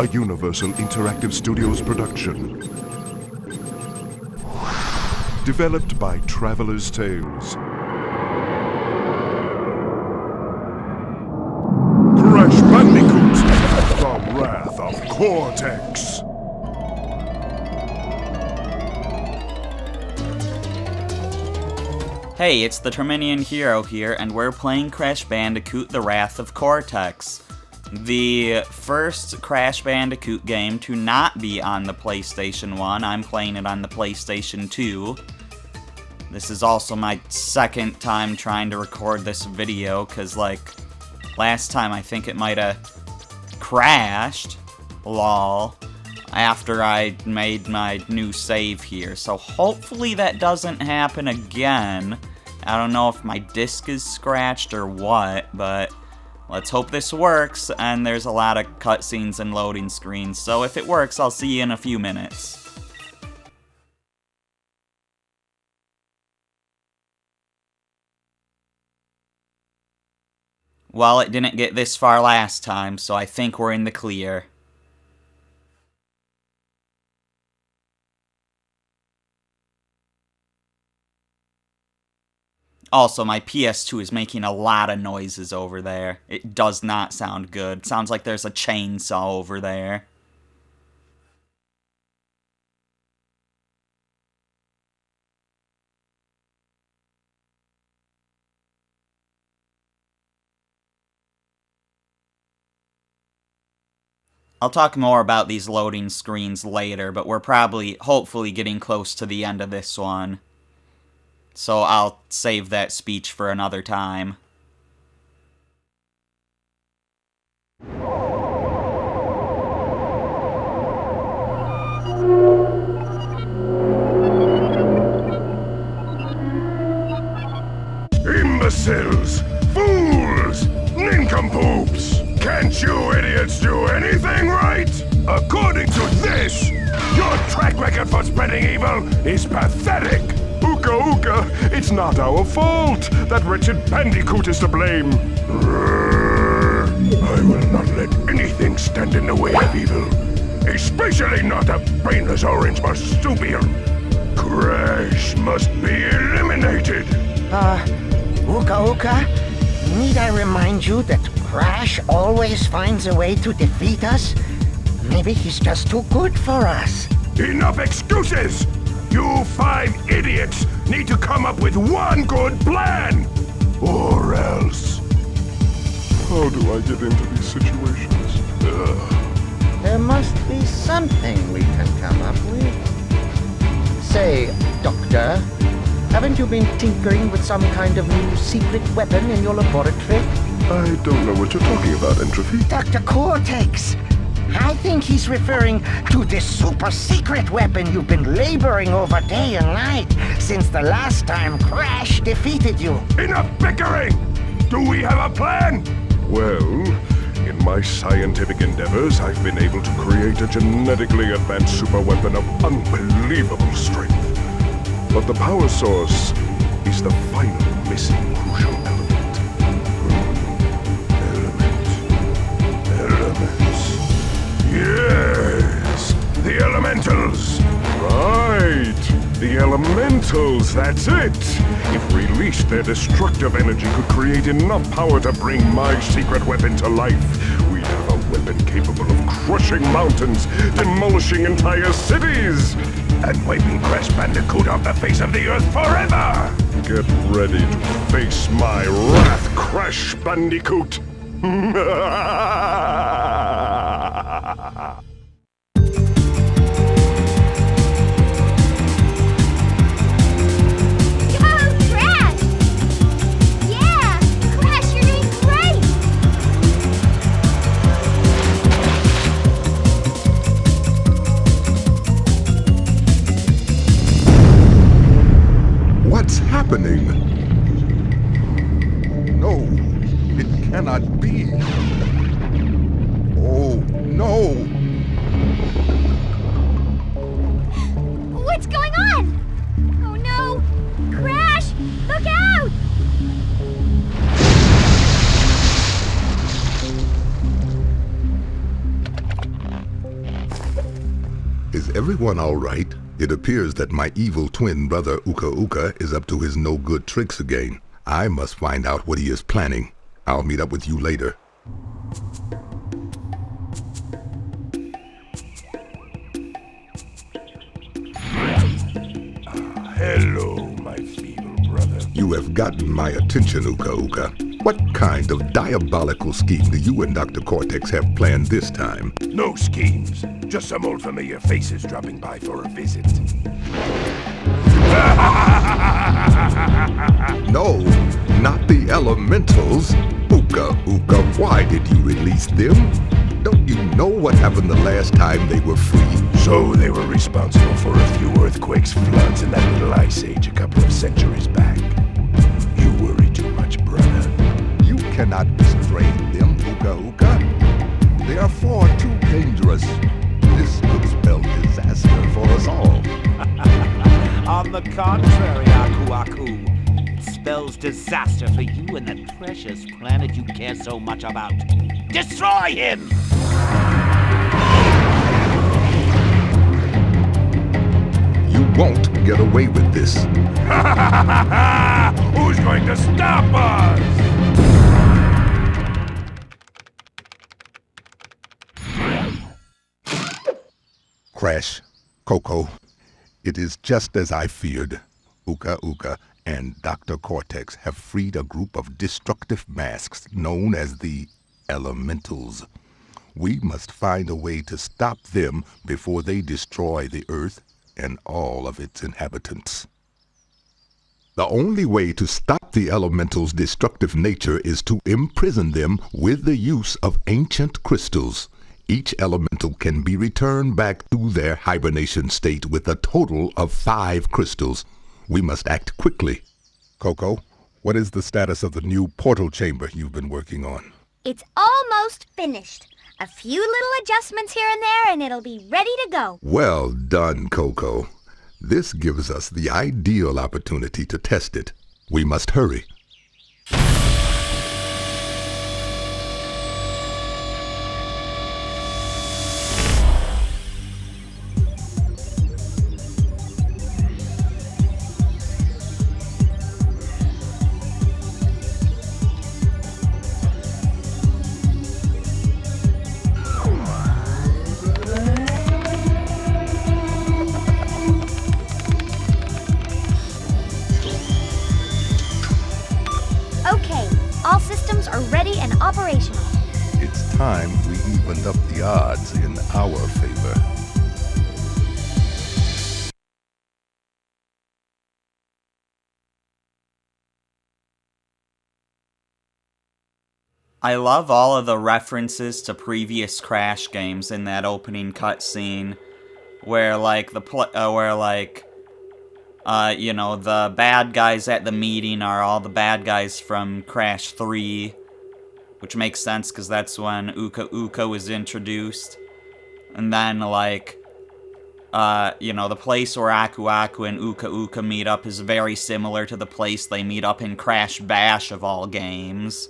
a Universal Interactive Studios production. Developed by Traveler's Tales. Crash Bandicoot, the Wrath of Cortex. Hey, it's the Terminian Hero here, and we're playing Crash Bandicoot, The Wrath of Cortex. The first Crash Bandicoot game to not be on the PlayStation 1. I'm playing it on the PlayStation 2. This is also my second time trying to record this video, because, last time I think it might have crashed, lol, after I made my new save here. So hopefully that doesn't happen again. I don't know if my disc is scratched or what, but let's hope this works, and there's a lot of cutscenes and loading screens, so if it works, I'll see you in a few minutes. Well, it didn't get this far last time, so I think we're in the clear. Also, my PS2 is making a lot of noises over there. It does not sound good. It sounds like there's a chainsaw over there. I'll talk more about these loading screens later, but we're hopefully getting close to the end of this one. So I'll save that speech for another time. Imbeciles! Fools! Nincompoops! Can't you idiots do anything right? According to this, your track record for spreading evil is pathetic! Ooka ooka, it's not our fault! That wretched Bandicoot is to blame! I will not let anything stand in the way of evil. Especially not a brainless orange marsupial. Crash must be eliminated! Ooka ooka, need I remind you that Crash always finds a way to defeat us? Maybe he's just too good for us. Enough excuses! You 5 idiots need to come up with one good plan! Or else... How do I get into these situations? There must be something we can come up with. Say, Doctor, haven't you been tinkering with some kind of new secret weapon in your laboratory? I don't know what you're talking about, Entropy. Dr. Cortex! I think he's referring to this super secret weapon you've been laboring over day and night since the last time Crash defeated you. Enough bickering! Do we have a plan? Well, in my scientific endeavors, I've been able to create a genetically advanced super weapon of unbelievable strength. But the power source is the final missing crucial element. Elements. Yes! The elementals! Right! The elementals, that's it! If released, their destructive energy could create enough power to bring my secret weapon to life. We'd have a weapon capable of crushing mountains, demolishing entire cities, and wiping Crash Bandicoot off the face of the earth forever! Get ready to face my wrath, Crash Bandicoot! What's happening? No, it cannot be. Is everyone all right? It appears that my evil twin brother Uka Uka is up to his no-good tricks again. I must find out what he is planning. I'll meet up with you later. Hello, my feeble brother. You have gotten my attention, Uka Uka. What kind of diabolical scheme do you and Dr. Cortex have planned this time? No schemes, just some old familiar faces dropping by for a visit. No, not the elementals. Uka Uka, why did you release them? Don't you know what happened the last time they were free? So they were responsible for a few earthquakes, floods, and that little ice age a couple of centuries back. You worry too much, brother. You cannot restrain them, Uka Uka. They are far too dangerous. This could spell disaster for us all. On the contrary, Aku Aku. It spells disaster for you and that precious planet you care so much about. Destroy him! You won't get away with this. Who's going to stop us? Crash, Coco, it is just as I feared. Uka Uka and Dr. Cortex have freed a group of destructive masks known as the Elementals. We must find a way to stop them before they destroy the Earth and all of its inhabitants. The only way to stop the Elementals' destructive nature is to imprison them with the use of ancient crystals. Each elemental can be returned back to their hibernation state with a total of 5 crystals. We must act quickly. Coco, what is the status of the new portal chamber you've been working on? It's almost finished. A few little adjustments here and there, and it'll be ready to go. Well done, Coco. This gives us the ideal opportunity to test it. We must hurry. Okay, all systems are ready and operational. It's time we evened up the odds in our favor. I love all of the references to previous Crash games in that opening cutscene, where you know, the bad guys at the meeting are all the bad guys from Crash 3, which makes sense because that's when Uka Uka was introduced. And then, like, you know, the place where Aku Aku and Uka Uka meet up is very similar to the place they meet up in Crash Bash of all games.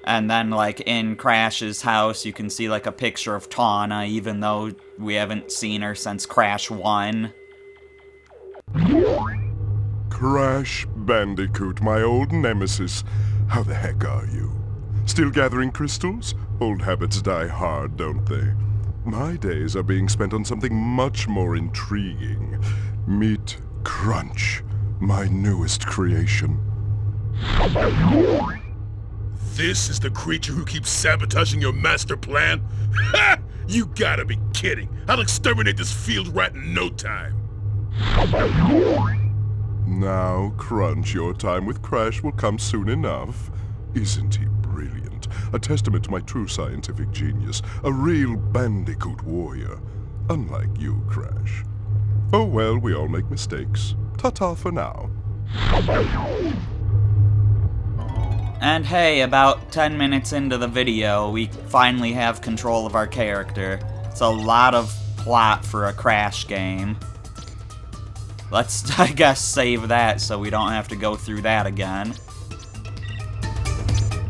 And then, like, in Crash's house, you can see, like, a picture of Tawna, even though we haven't seen her since Crash 1. Crash Bandicoot, my old nemesis. How the heck are you? Still gathering crystals? Old habits die hard, don't they? My days are being spent on something much more intriguing. Meet Crunch, my newest creation. This is the creature who keeps sabotaging your master plan? Ha! You gotta be kidding! I'll exterminate this field rat in no time! Now, Crunch, your time with Crash will come soon enough. Isn't he brilliant? A testament to my true scientific genius. A real Bandicoot warrior. Unlike you, Crash. Oh well, we all make mistakes. Ta-ta for now. And hey, about 10 minutes into the video, we finally have control of our character. It's a lot of plot for a Crash game. Let's, I guess, save that so we don't have to go through that again.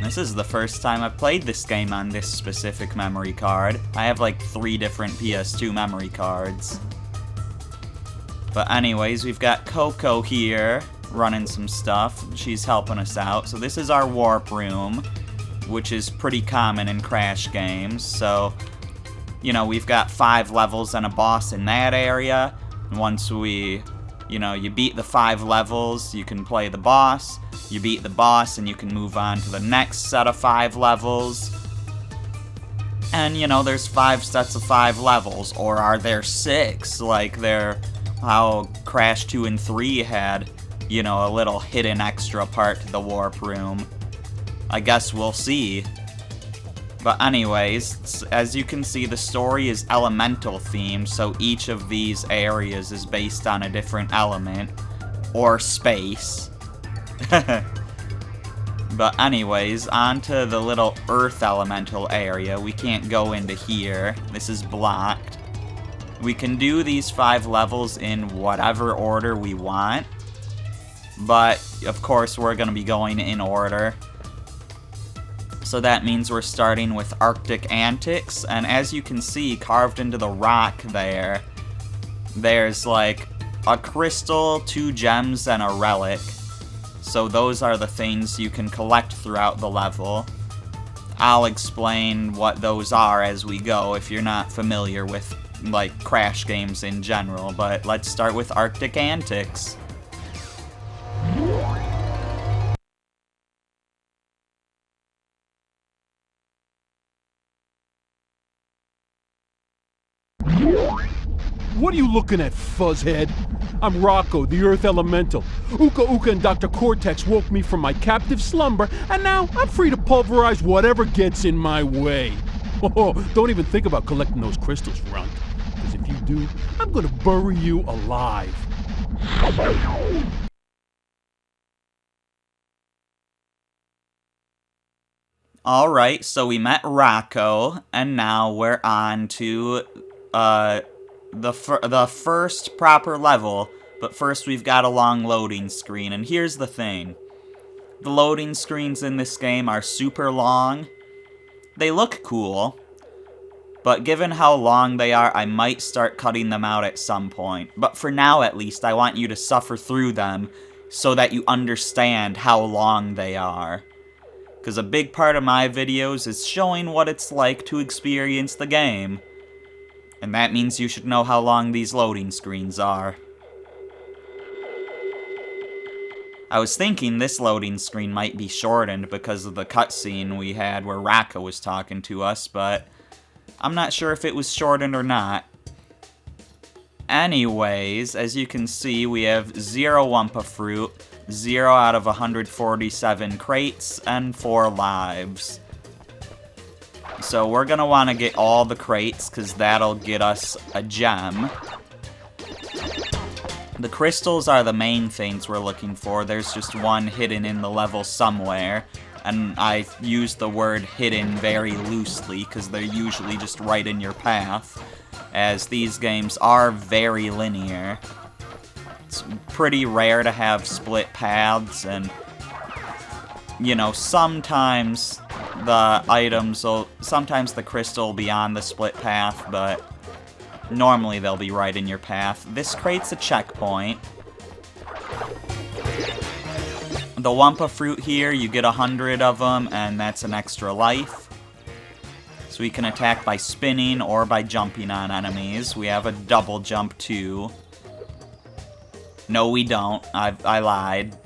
This is the first time I've played this game on this specific memory card. I have like 3 different PS2 memory cards. But anyways, we've got Coco here running some stuff. She's helping us out. So this is our warp room, which is pretty common in Crash games. So, you know, we've got 5 levels and a boss in that area. Once we, you beat the 5 levels, you can play the boss. You beat the boss and you can move on to the next set of 5 levels. And, there's 5 sets of 5 levels. Or are there 6? Like how Crash 2 and 3 had, a little hidden extra part to the warp room. I guess we'll see. But anyways, as you can see, the story is elemental themed, so each of these areas is based on a different element, or space. But anyways, onto the little earth elemental area. We can't go into here. This is blocked. We can do these 5 levels in whatever order we want, but of course we're going to be going in order. So that means we're starting with Arctic Antics, and as you can see, carved into the rock there's like a crystal, 2 gems, and a relic. So those are the things you can collect throughout the level. I'll explain what those are as we go if you're not familiar with, like, Crash games in general, but let's start with Arctic Antics. What are you looking at, fuzzhead? I'm Rocco, the Earth Elemental. Uka Uka and Dr. Cortex woke me from my captive slumber, and now I'm free to pulverize whatever gets in my way. Oh, don't even think about collecting those crystals, Runt. Because if you do, I'm gonna bury you alive. Alright, so we met Rocco, and now we're on to the first proper level, but first we've got a long loading screen, and here's the thing. The loading screens in this game are super long. They look cool, but given how long they are, I might start cutting them out at some point. But for now, at least, I want you to suffer through them so that you understand how long they are. Because a big part of my videos is showing what it's like to experience the game. And that means you should know how long these loading screens are. I was thinking this loading screen might be shortened because of the cutscene we had where Rocco was talking to us, but I'm not sure if it was shortened or not. Anyways, as you can see, we have 0 Wumpa Fruit, 0 out of 147 crates, and 4 lives. So we're gonna want to get all the crates, because that'll get us a gem. The crystals are the main things we're looking for. There's just one hidden in the level somewhere. And I use the word hidden very loosely, because they're usually just right in your path, as these games are very linear. It's pretty rare to have split paths, and, sometimes sometimes the crystal will be on the split path, but normally they'll be right in your path. This crate's a checkpoint. The Wumpa Fruit here, you get 100 of them, and that's an extra life. So we can attack by spinning or by jumping on enemies. We have a double jump too. No, we don't. I lied.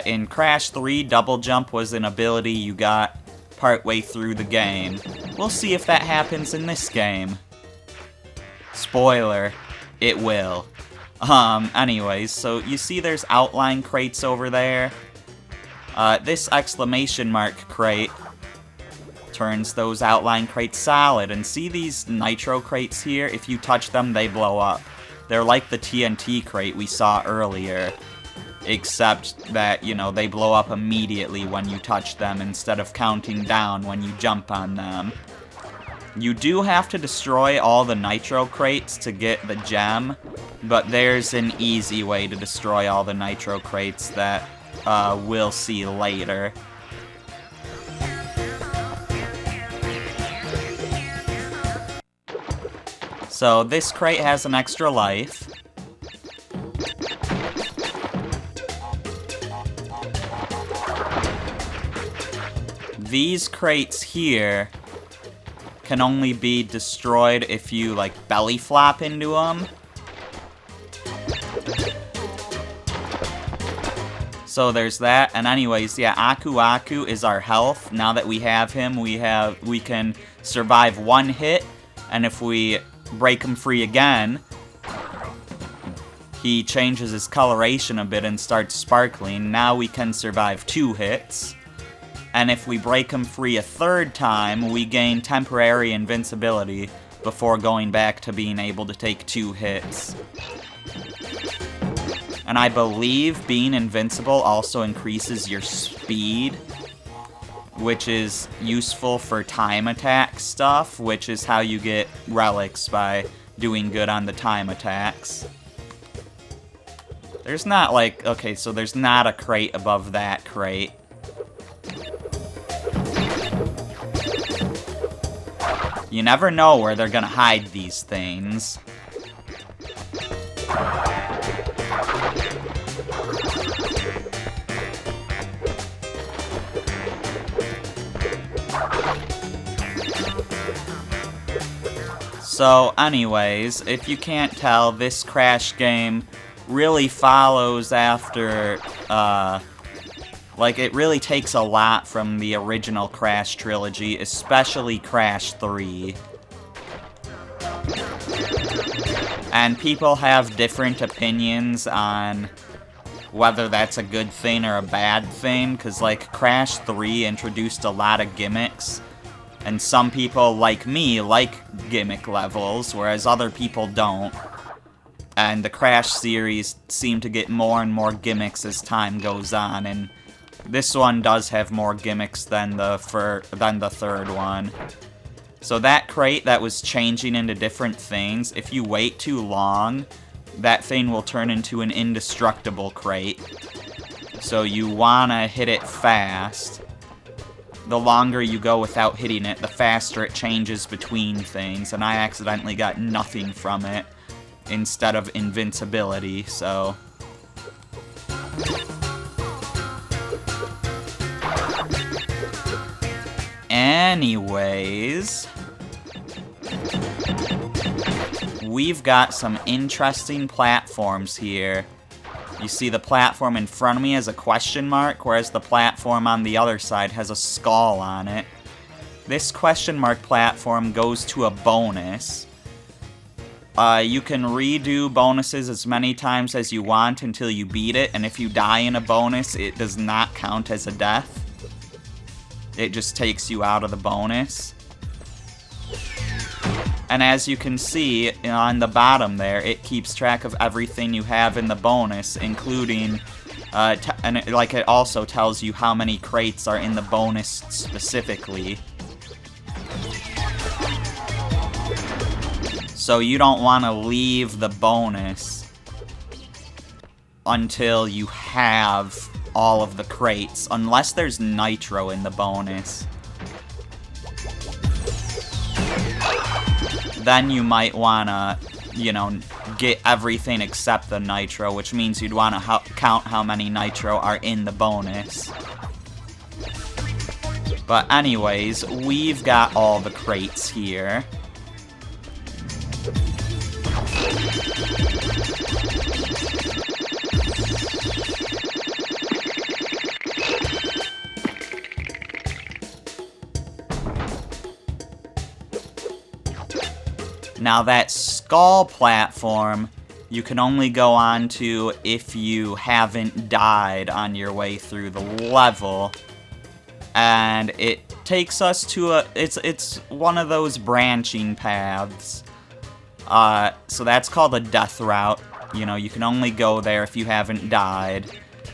In Crash 3, double jump was an ability you got partway through the game. We'll see if that happens in this game. Spoiler, it will. Anyways, so you see there's outline crates over there. This exclamation mark crate turns those outline crates solid. And see these nitro crates here? If you touch them, they blow up. They're like the TNT crate we saw earlier. Except that, they blow up immediately when you touch them instead of counting down when you jump on them. You do have to destroy all the nitro crates to get the gem, but there's an easy way to destroy all the nitro crates that we'll see later. So this crate has an extra life. These crates here can only be destroyed if you, like, belly flop into them. So there's that, and anyways, yeah, Aku Aku is our health. Now that we have him, we can survive one hit, and if we break him free again, he changes his coloration a bit and starts sparkling. Now we can survive 2 hits. And if we break him free a 3rd time, we gain temporary invincibility before going back to being able to take 2 hits. And I believe being invincible also increases your speed, which is useful for time attack stuff, which is how you get relics by doing good on the time attacks. There's not like, okay, so there's not a crate above that crate. You never know where they're gonna hide these things. So anyways, if you can't tell, this Crash game really follows after, like, it really takes a lot from the original Crash trilogy, especially Crash 3. And people have different opinions on whether that's a good thing or a bad thing, because, like, Crash 3 introduced a lot of gimmicks, and some people, like me, like gimmick levels, whereas other people don't. And the Crash series seem to get more and more gimmicks as time goes on, and this one does have more gimmicks than the 3rd one. So that crate that was changing into different things, if you wait too long, that thing will turn into an indestructible crate. So you wanna hit it fast. The longer you go without hitting it, the faster it changes between things, and I accidentally got nothing from it instead of invincibility, so... Anyways, we've got some interesting platforms here. You see the platform in front of me has a question mark, whereas the platform on the other side has a skull on it. This question mark platform goes to a bonus. You can redo bonuses as many times as you want until you beat it, and if you die in a bonus, it does not count as a death. It just takes you out of the bonus. And as you can see on the bottom there, it keeps track of everything you have in the bonus, including, it also tells you how many crates are in the bonus specifically. So you don't want to leave the bonus until you have all of the crates, unless there's nitro in the bonus. Then you might wanna, get everything except the nitro, which means you'd wanna count how many nitro are in the bonus. But anyways, we've got all the crates here. Now that skull platform, you can only go on to if you haven't died on your way through the level. And it takes us to it's one of those branching paths. So that's called a death route. You can only go there if you haven't died.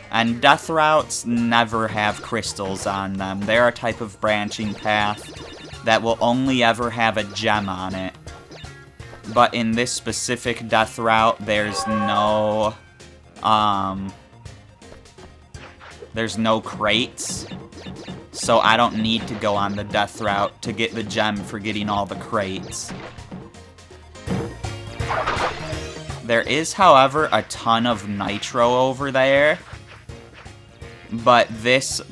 And death routes never have crystals on them. They're a type of branching path that will only ever have a gem on it. But in this specific death route, there's no crates. So I don't need to go on the death route to get the gem for getting all the crates. There is, however, a ton of nitro over there. But this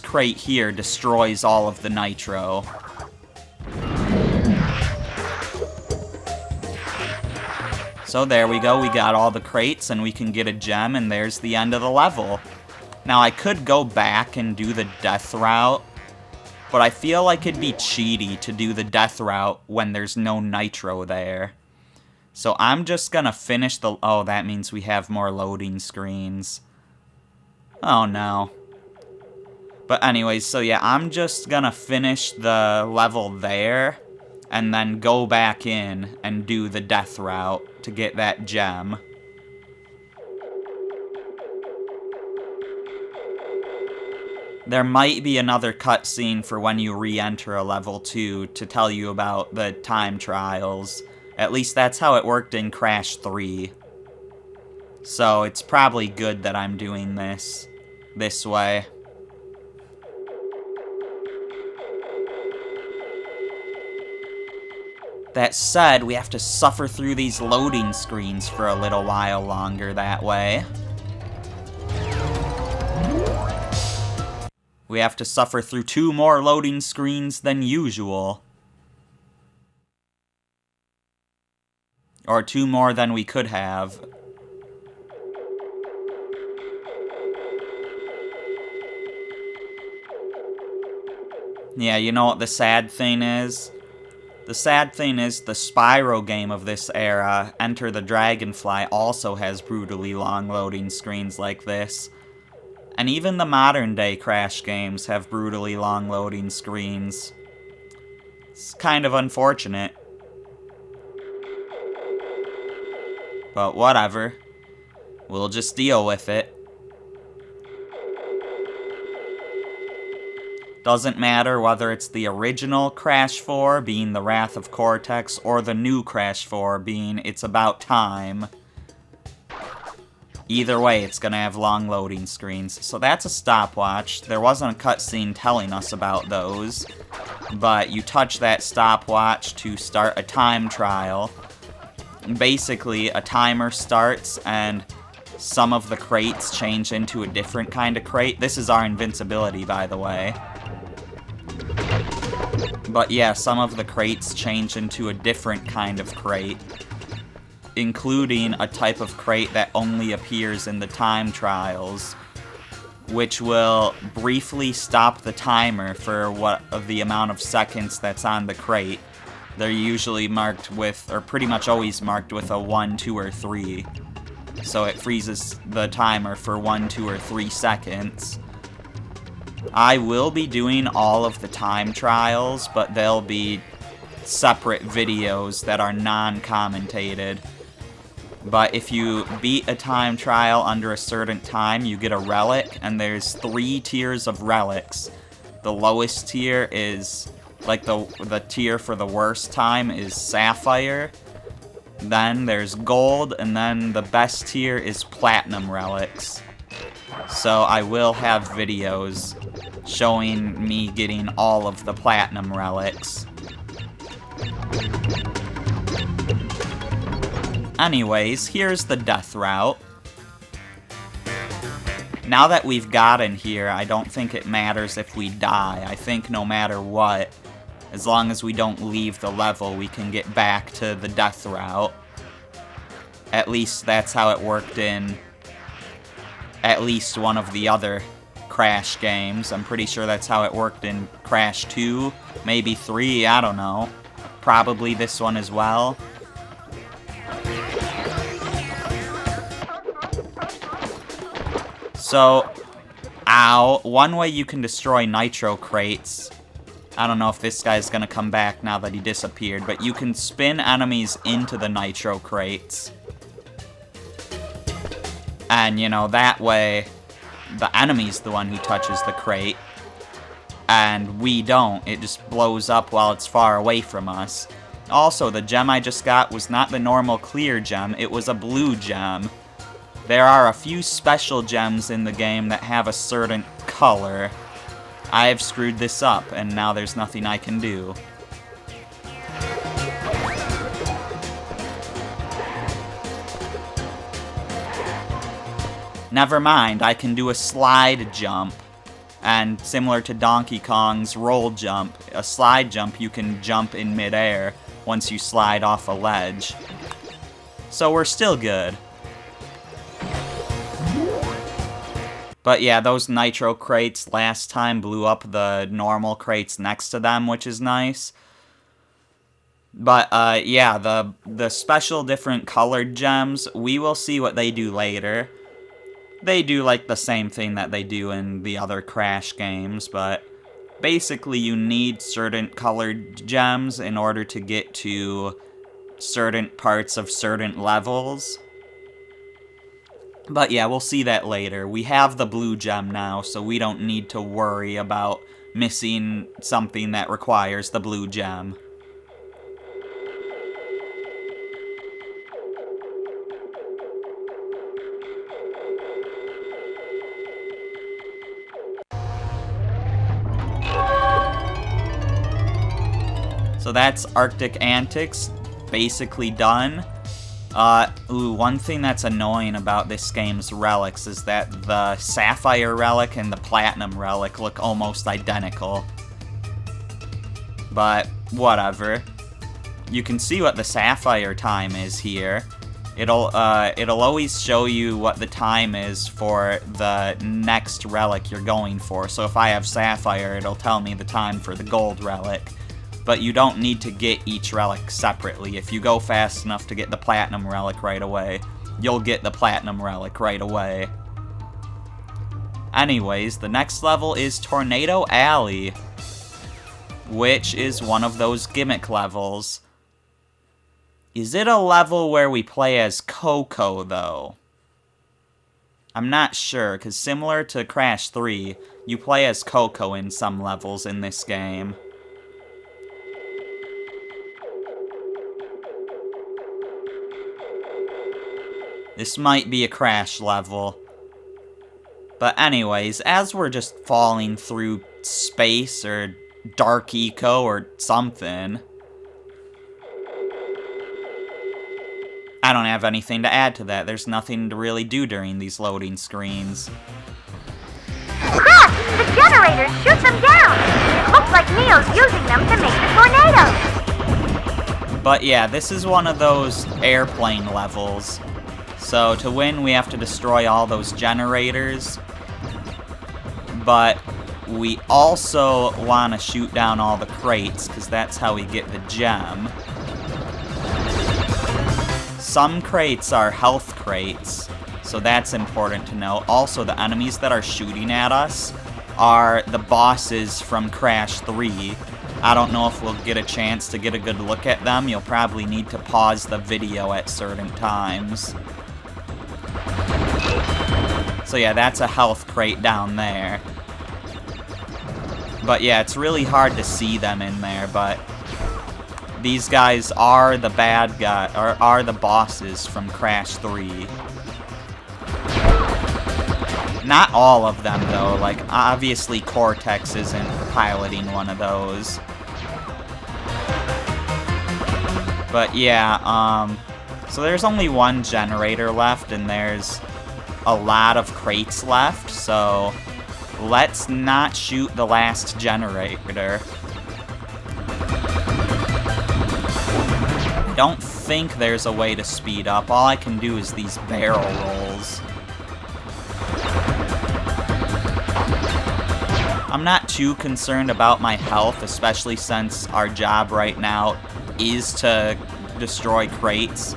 crate here destroys all of the nitro. So there we go, we got all the crates and we can get a gem, and there's the end of the level. Now I could go back and do the death route, but I feel like it'd be cheaty to do the death route when there's no nitro there. So I'm just gonna finish the... Oh, that means we have more loading screens. Oh no. But anyways, so yeah, I'm just gonna finish the level there, and then go back in and do the death route to get that gem. There might be another cutscene for when you re-enter a level 2 to tell you about the time trials. At least that's how it worked in Crash 3. So it's probably good that I'm doing this way. That said, we have to suffer through these loading screens for a little while longer that way. We have to suffer through 2 more loading screens than usual. Or 2 more than we could have. Yeah, you know what the sad thing is? The sad thing is, the Spyro game of this era, Enter the Dragonfly, also has brutally long loading screens like this. And even the modern-day Crash games have brutally long loading screens. It's kind of unfortunate. But whatever. We'll just deal with it. Doesn't matter whether it's the original Crash 4, being The Wrath of Cortex, or the new Crash 4, being It's About Time. Either way, it's gonna have long loading screens. So that's a stopwatch. There wasn't a cutscene telling us about those, but you touch that stopwatch to start a time trial. Basically, a timer starts and some of the crates change into a different kind of crate. This is our invincibility, by the way. But yeah, some of the crates change into a different kind of crate, including a type of crate that only appears in the time trials, which will briefly stop the timer for the amount of seconds that's on the crate. They're usually marked with, or pretty much always marked with a 1, 2, or 3. So it freezes the timer for 1, 2, or 3 seconds. I will be doing all of the time trials, but they'll be separate videos that are non-commentated. But if you beat a time trial under a certain time, you get a relic, and there's 3 tiers of relics. The lowest tier is, like the tier for the worst time is Sapphire. Then there's Gold, and then the best tier is Platinum relics. So I will have videos showing me getting all of the Platinum relics. Anyways, here's the death route. Now that we've gotten here, I don't think it matters if we die. I think no matter what, as long as we don't leave the level, we can get back to the death route. At least that's how it worked in at least one of the other Crash games. I'm pretty sure that's how it worked in Crash 2, maybe 3, I don't know. Probably this one as well. So, ow, one way you can destroy nitro crates, I don't know if this guy's gonna come back now that he disappeared, but you can spin enemies into the nitro crates. And, you know, that way, the enemy's the one who touches the crate, and we don't. It just blows up while it's far away from us. Also, the gem I just got was not the normal clear gem, it was a blue gem. There are a few special gems in the game that have a certain color. I have screwed this up, and now there's nothing I can do. Never mind, I can do a slide jump. And similar to Donkey Kong's roll jump, a slide jump you can jump in midair once you slide off a ledge. So we're still good. But yeah, those nitro crates last time blew up the normal crates next to them, which is nice. But yeah, the special different colored gems, we will see what they do later. They do like the same thing that they do in the other Crash games, but basically you need certain colored gems in order to get to certain parts of certain levels. But yeah, we'll see that later. We have the blue gem now, so we don't need to worry about missing something that requires the blue gem. So that's Arctic Antics, basically done. One thing that's annoying about this game's relics is that the Sapphire relic and the Platinum relic look almost identical. But, whatever. You can see what the Sapphire time is here. It'll always show you what the time is for the next relic you're going for. So if I have Sapphire, it'll tell me the time for the Gold relic. But you don't need to get each relic separately. If you go fast enough to get the Platinum relic right away, you'll get the Platinum relic right away. Anyways, the next level is Tornado Alley, which is one of those gimmick levels. Is it a level where we play as Coco, though? I'm not sure, because similar to Crash 3, you play as Coco in some levels in this game. This might be a Crash level. But anyways, as we're just falling through space or dark eco or something, I don't have anything to add to that. There's nothing to really do during these loading screens. Crash! The generators! Shoot them down! It looks like Neo's using them to make the tornado! But yeah, this is one of those airplane levels. So to win, we have to destroy all those generators. But we also want to shoot down all the crates, because that's how we get the gem. Some crates are health crates, so that's important to know. Also, the enemies that are shooting at us are the bosses from Crash 3. I don't know if we'll get a chance to get a good look at them. You'll probably need to pause the video at certain times. So yeah, that's a health crate down there. But yeah, it's really hard to see them in there, but these guys are the bad guy, or are the bosses from Crash 3. Not all of them, though. Like, obviously Cortex isn't piloting one of those. But yeah, so there's only one generator left, and there's a lot of crates left, so let's not shoot the last generator. I don't think there's a way to speed up. All I can do is these barrel rolls. I'm not too concerned about my health, especially since our job right now is to destroy crates,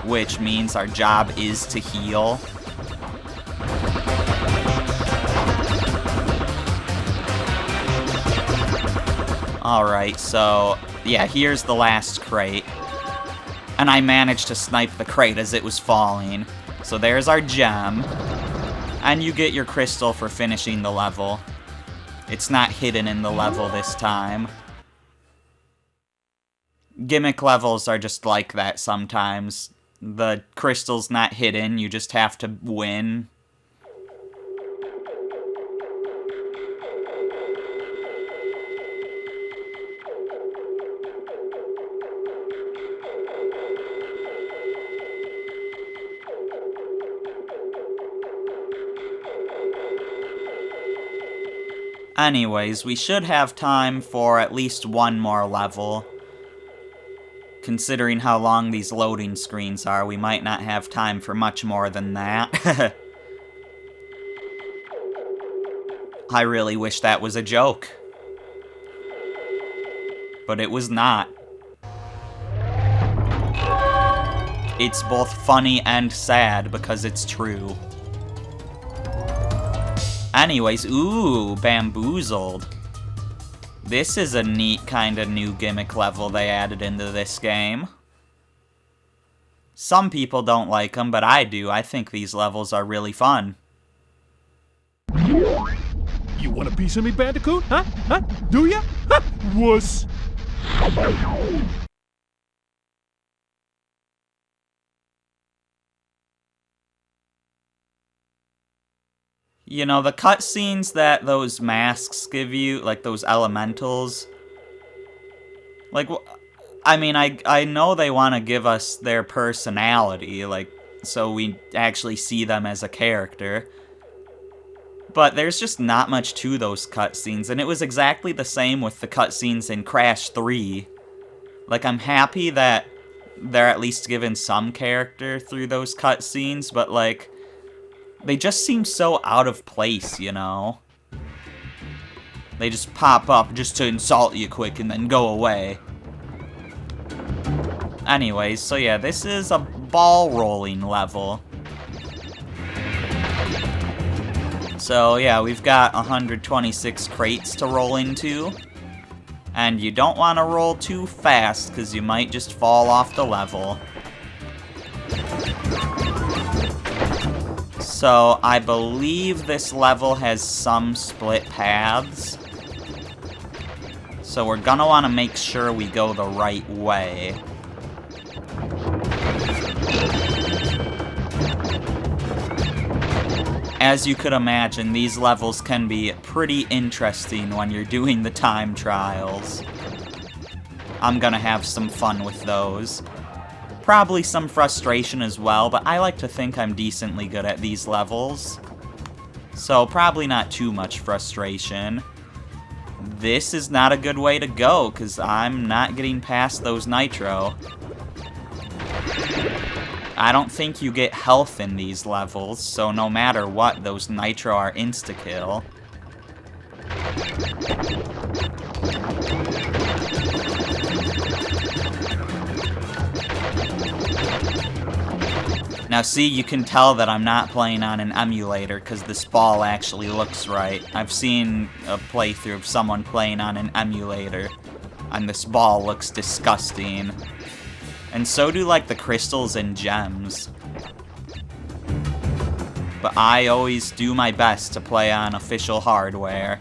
which means our job is to heal. Alright, so yeah, here's the last crate. And I managed to snipe the crate as it was falling. So there's our gem. And you get your crystal for finishing the level. It's not hidden in the level this time. Gimmick levels are just like that sometimes. The crystal's not hidden, you just have to win. Anyways, we should have time for at least one more level. Considering how long these loading screens are, we might not have time for much more than that. I really wish that was a joke. But it was not. It's both funny and sad because it's true. Anyways, ooh, Bamboozled. This is a neat kind of new gimmick level they added into this game. Some people don't like them, but I do. I think these levels are really fun. You want a piece of me, Bandicoot? Huh? Huh? Do ya? Huh? Wuss. You know, the cutscenes that those masks give you, like those elementals, like, I mean, I know they want to give us their personality, like, so we actually see them as a character, but there's just not much to those cutscenes, and it was exactly the same with the cutscenes in Crash 3. Like, I'm happy that they're at least given some character through those cutscenes, but, like, they just seem so out of place, you know? They just pop up just to insult you quick and then go away. Anyways, so yeah, this is a ball rolling level. So yeah, we've got 126 crates to roll into. And you don't want to roll too fast, because you might just fall off the level. So, I believe this level has some split paths. So we're gonna want to make sure we go the right way. As you could imagine, these levels can be pretty interesting when you're doing the time trials. I'm gonna have some fun with those. Probably some frustration as well, but I like to think I'm decently good at these levels. So probably not too much frustration. This is not a good way to go, because I'm not getting past those nitro. I don't think you get health in these levels, so no matter what, those nitro are insta-kill. Now see, you can tell that I'm not playing on an emulator because this ball actually looks right. I've seen a playthrough of someone playing on an emulator, and this ball looks disgusting. And so do, like, the crystals and gems. But I always do my best to play on official hardware.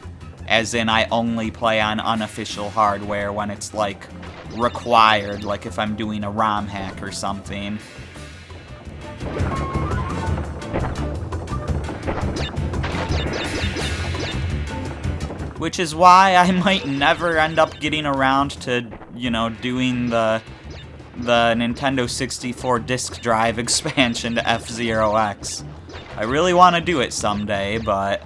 As in, I only play on unofficial hardware when it's, like, required, like if I'm doing a ROM hack or something. Which is why I might never end up getting around to, you know, doing the Nintendo 64 disk drive expansion to F-Zero X. I really want to do it someday, but,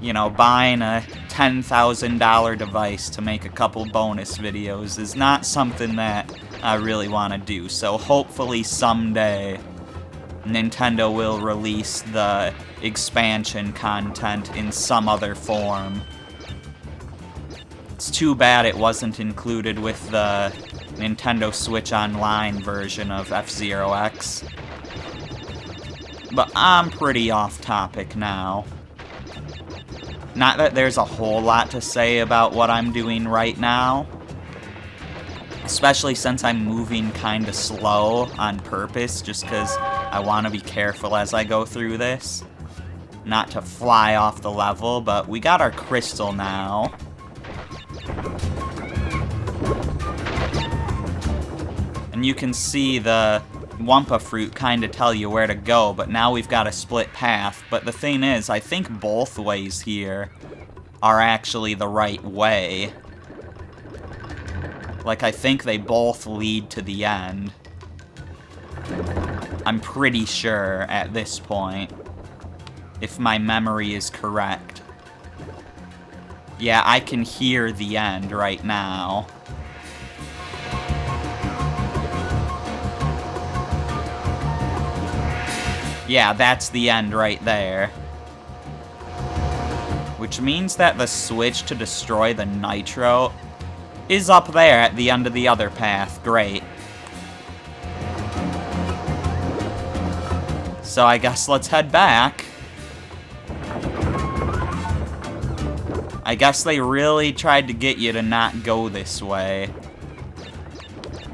you know, buying a $10,000 device to make a couple bonus videos is not something that I really want to do. So hopefully someday Nintendo will release the expansion content in some other form. It's too bad it wasn't included with the Nintendo Switch Online version of F-Zero X. But I'm pretty off topic now. Not that there's a whole lot to say about what I'm doing right now. Especially since I'm moving kinda slow on purpose, just because I want to be careful as I go through this. Not to fly off the level, but we got our crystal now. And you can see the Wumpa fruit kinda tell you where to go, but now we've got a split path. But the thing is, I think both ways here are actually the right way. Like, I think they both lead to the end. I'm pretty sure at this point, if my memory is correct. Yeah, I can hear the end right now. Yeah, that's the end right there. Which means that the switch to destroy the nitro is up there at the end of the other path. Great. So I guess let's head back. I guess they really tried to get you to not go this way.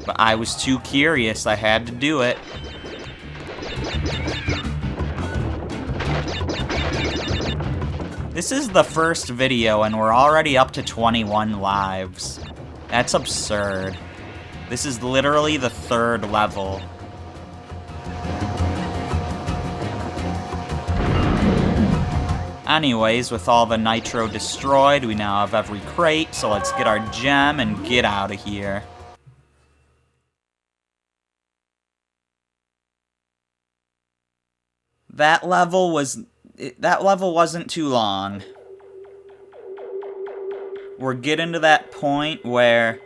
But I was too curious, I had to do it. This is the first video and we're already up to 21 lives. That's absurd. This is literally the 3rd level. Anyways, with all the nitro destroyed, we now have every crate, so let's get our gem and get out of here. That level wasn't too long. We're getting to that point where...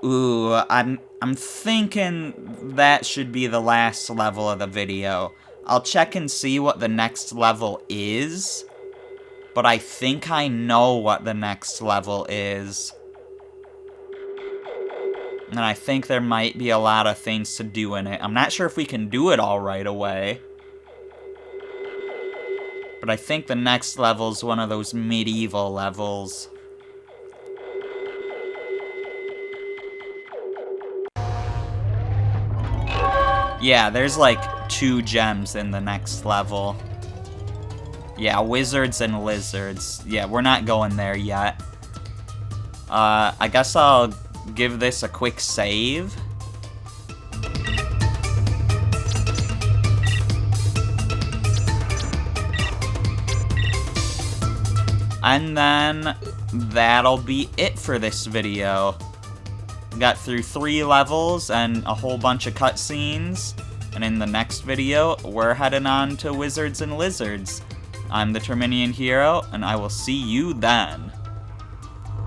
Ooh, I'm thinking that should be the last level of the video. I'll check and see what the next level is, but I think I know what the next level is. And I think there might be a lot of things to do in it. I'm not sure if we can do it all right away. But I think the next level is one of those medieval levels. Yeah, there's like 2 gems in the next level. Yeah, wizards and lizards. Yeah, we're not going there yet. I guess I'll give this a quick save. And then that'll be it for this video. Got through 3 levels and a whole bunch of cutscenes. And in the next video, we're heading on to Wizards and Lizards. I'm the Terminian Hero, and I will see you then.